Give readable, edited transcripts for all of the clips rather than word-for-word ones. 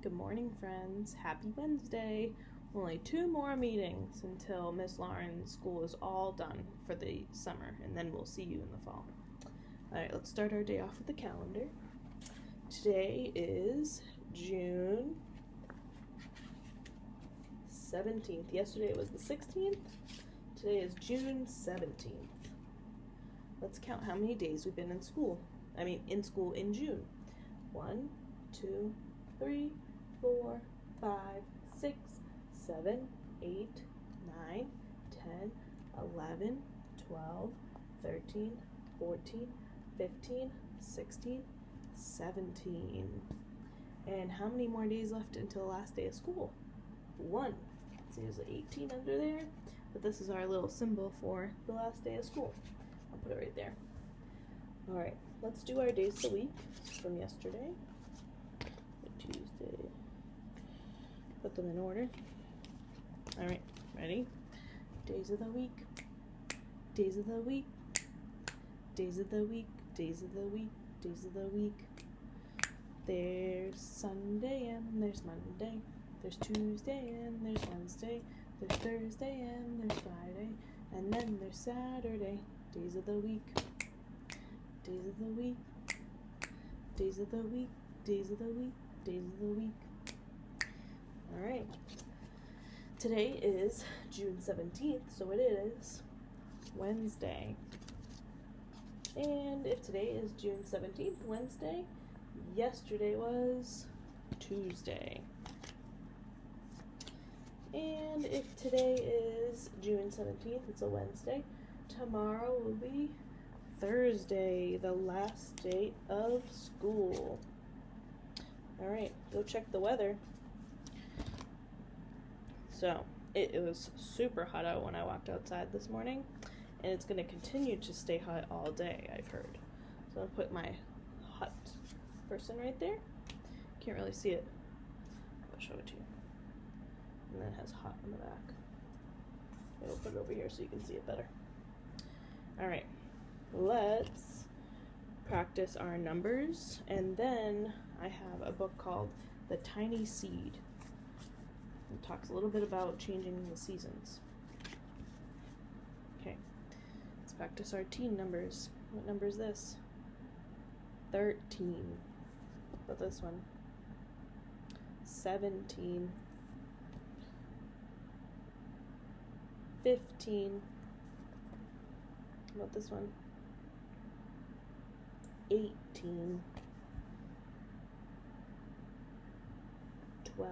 Good morning, friends. Happy Wednesday. Only 2 more meetings until Miss Lauren's school is all done for the summer, and then we'll see you in the fall. All right, let's start our day off with the calendar. Today is June 17th. Yesterday it was the 16th. Today is June 17th. Let's count how many days we've been in school. In school in June. 1, 2, 3, 4, 5, 6, 7, 8, 9, 10, 11, 12, 13, 14, 15, 16, 17. And how many more days left until the last day of school? 1. See, there's an 18 under there, but this is our little symbol for the last day of school. I'll put it right there. All right, let's do our days of the week from yesterday. Tuesday. Put them in order. All right, ready? Days of the week. Days of the week. Days of the week. Days of the week. Days of the week. There's Sunday and there's Monday. There's Tuesday and there's Wednesday. There's Thursday and there's Friday. And then there's Saturday. Days of the week. Days of the week. Days of the week. Days of the week. Days of the week. All right. Today is June 17th, so it is Wednesday. And if today is June 17th, Wednesday, yesterday was Tuesday. And if today is June 17th, it's a Wednesday, tomorrow will be Thursday, the last day of school. All right, go check the weather. So, it was super hot out when I walked outside this morning, and it's going to continue to stay hot all day, I've heard. So I'll put my hot person right there. Can't really see it. I'll show it to you. And then it has hot on the back. I'll put it over here so you can see it better. All right, let's practice our numbers, and then I have a book called The Tiny Seed. It talks a little bit about changing the seasons. Okay, let's practice our teen numbers. What number is this? 13. What about this one? 17. 15. What about this one? 18. 12.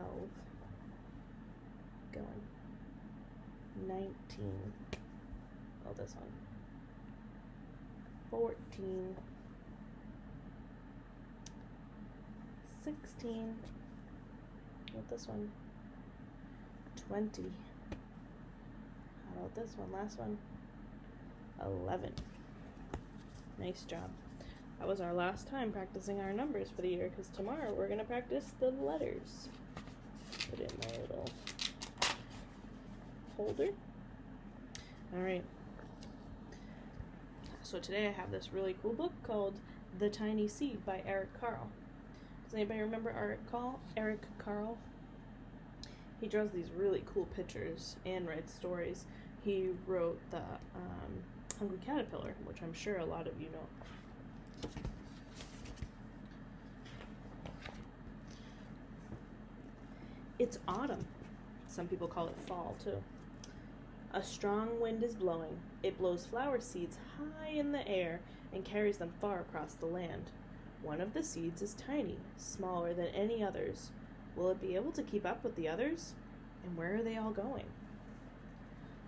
Going. 19. Oh, this one. 14. 16. What this one? 20. How about this one? Last one. 11. Nice job. That was our last time practicing our numbers for the year, because tomorrow we're going to practice the letters. Put it in my little holder. All right. So today I have this really cool book called The Tiny Seed by Eric Carle. Does anybody remember Eric Carle? He draws these really cool pictures and writes stories. He wrote the Hungry Caterpillar, which I'm sure a lot of you know. It's autumn. Some people call it fall, too. A strong wind is blowing. It blows flower seeds high in the air and carries them far across the land. One of the seeds is tiny, smaller than any others. Will it be able to keep up with the others? And where are they all going?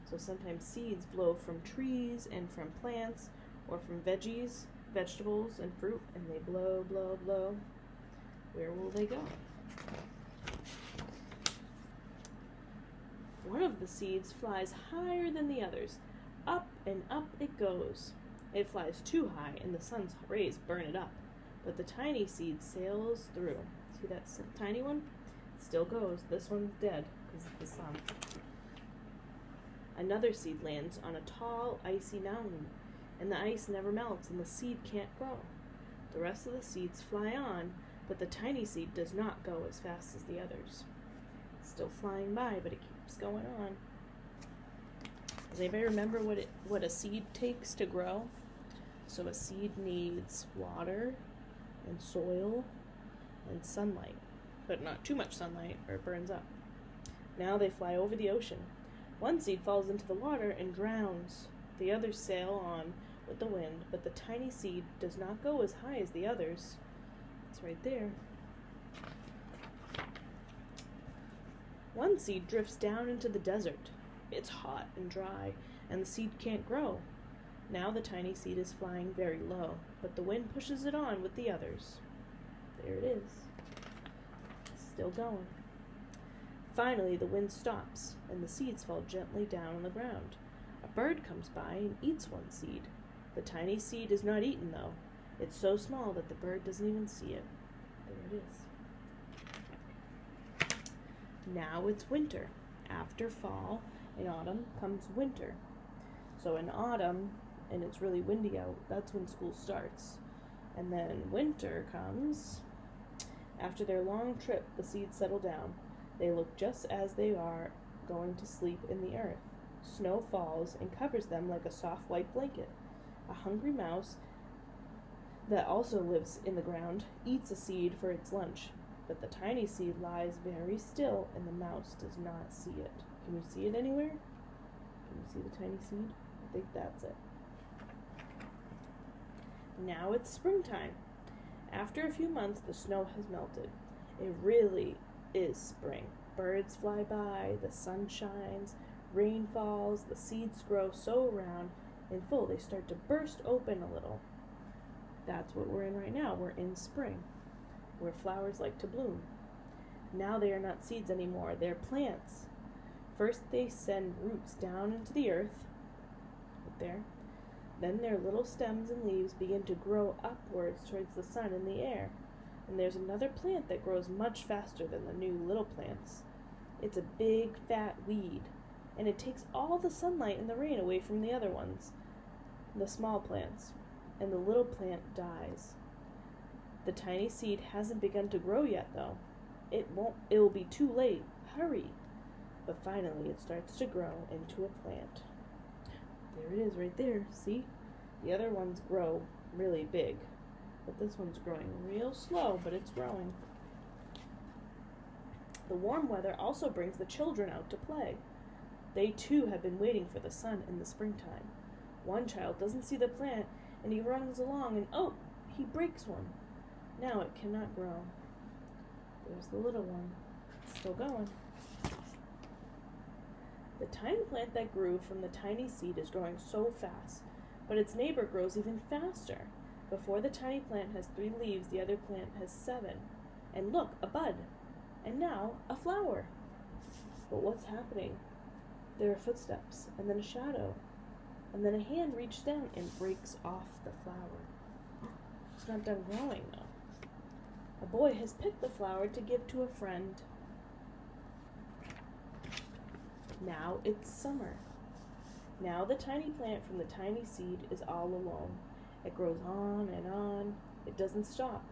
So sometimes seeds blow from trees and from plants, or from vegetables and fruit, and they blow, blow, blow. Where will they go? One of the seeds flies higher than the others. Up and up it goes. It flies too high, and the sun's rays burn it up. But the tiny seed sails through. See that tiny one? Still goes. This one's dead because of the sun. Another seed lands on a tall, icy mountain, and the ice never melts, and the seed can't grow. The rest of the seeds fly on, But the tiny seed does not go as fast as the others. It's still flying by, but it keeps going on. Does anybody remember what a seed takes to grow? So a seed needs water and soil and sunlight, but not too much sunlight or it burns up. Now they fly over the ocean. One seed falls into the water and drowns. The others sail on with the wind, but the tiny seed does not go as high as the others. It's right there. One seed drifts down into the desert. It's hot and dry, and the seed can't grow. Now the tiny seed is flying very low, but the wind pushes it on with the others. There it is. It's still going. Finally, the wind stops, and the seeds fall gently down on the ground. A bird comes by and eats one seed. The tiny seed is not eaten, though. It's so small that the bird doesn't even see it. There it is. Now it's winter. After fall and autumn comes winter. So in autumn, and it's really windy out, that's when school starts. And then winter comes. After their long trip, the seeds settle down. They look just as they are going to sleep in the earth. Snow falls and covers them like a soft white blanket. A hungry mouse that also lives in the ground eats a seed for its lunch. But the tiny seed lies very still, and the mouse does not see it. Can you see it anywhere? Can you see the tiny seed? I think that's it. Now it's springtime. After a few months, the snow has melted. It really is spring. Birds fly by, the sun shines, rain falls, the seeds grow so round and full they start to burst open a little. That's what we're in right now. We're in spring, where flowers like to bloom. Now they are not seeds anymore, they're plants. First they send roots down into the earth, right there. Then their little stems and leaves begin to grow upwards towards the sun and the air. And there's another plant that grows much faster than the new little plants. It's a big, fat weed, and it takes all the sunlight and the rain away from the other ones, the small plants, and the little plant dies. The tiny seed hasn't begun to grow yet, though. It will be too late. Hurry! But finally it starts to grow into a plant. There it is right there, see? The other ones grow really big, but this one's growing real slow, but it's growing. The warm weather also brings the children out to play. They too have been waiting for the sun in the springtime. One child doesn't see the plant, and he runs along, and oh, he breaks one. Now it cannot grow. There's the little one. It's still going. The tiny plant that grew from the tiny seed is growing so fast, but its neighbor grows even faster. Before the tiny plant has 3 leaves, the other plant has 7. And look, a bud. And now a flower. But what's happening? There are footsteps, and then a shadow, and then a hand reaches down and breaks off the flower. It's not done growing, though. A boy has picked the flower to give to a friend. Now it's summer. Now the tiny plant from the tiny seed is all alone. It grows on and on. It doesn't stop,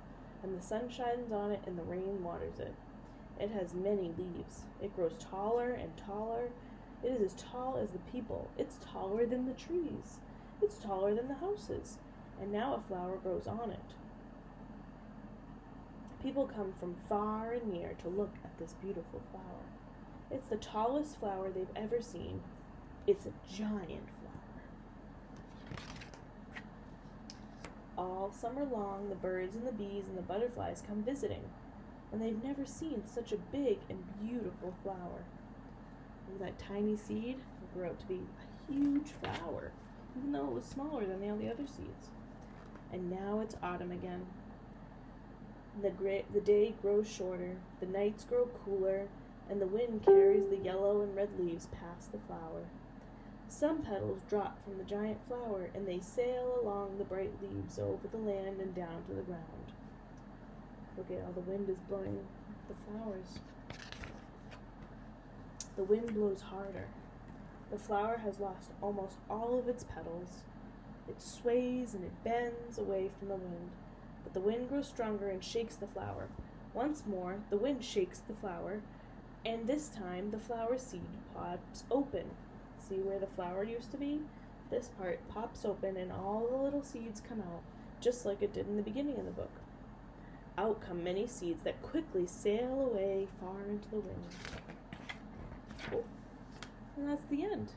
and the sun shines on it and the rain waters it. It has many leaves. It grows taller and taller. It is as tall as the people. It's taller than the trees. It's taller than the houses. And now a flower grows on it. People come from far and near to look at this beautiful flower. It's the tallest flower they've ever seen. It's a giant flower. All summer long, the birds and the bees and the butterflies come visiting, and they've never seen such a big and beautiful flower. And that tiny seed will grow up to be a huge flower, even though it was smaller than all the other seeds. And now it's autumn again. The day grows shorter, the nights grow cooler, and the wind carries the yellow and red leaves past the flower. Some petals drop from the giant flower, and they sail along the bright leaves over the land and down to the ground. Look at how the wind is blowing the flowers. The wind blows harder. The flower has lost almost all of its petals. It sways and it bends away from the wind. but the wind grows stronger and shakes the flower. Once more, the wind shakes the flower, and this time the flower seed pops open. See where the flower used to be? This part pops open and all the little seeds come out, just like it did in the beginning of the book. Out come many seeds that quickly sail away far into the wind. Cool. And that's the end.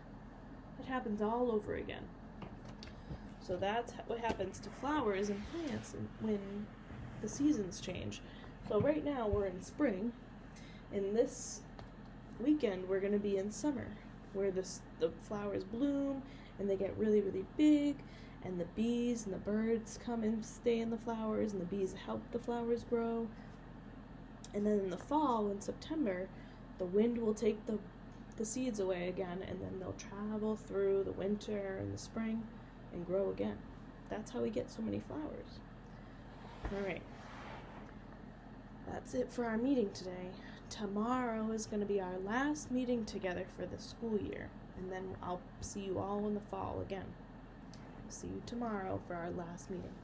It happens all over again. So that's what happens to flowers and plants when the seasons change. So right now we're in spring, and this weekend we're going to be in summer, where the flowers bloom and they get really, really big, and the bees and the birds come and stay in the flowers, and the bees help the flowers grow. And then in the fall, in September, the wind will take the seeds away again, and then they'll travel through the winter and the spring and grow again. That's how we get so many flowers. All right. That's it for our meeting today. Tomorrow is going to be our last meeting together for the school year, and then I'll see you all in the fall again. See you tomorrow for our last meeting.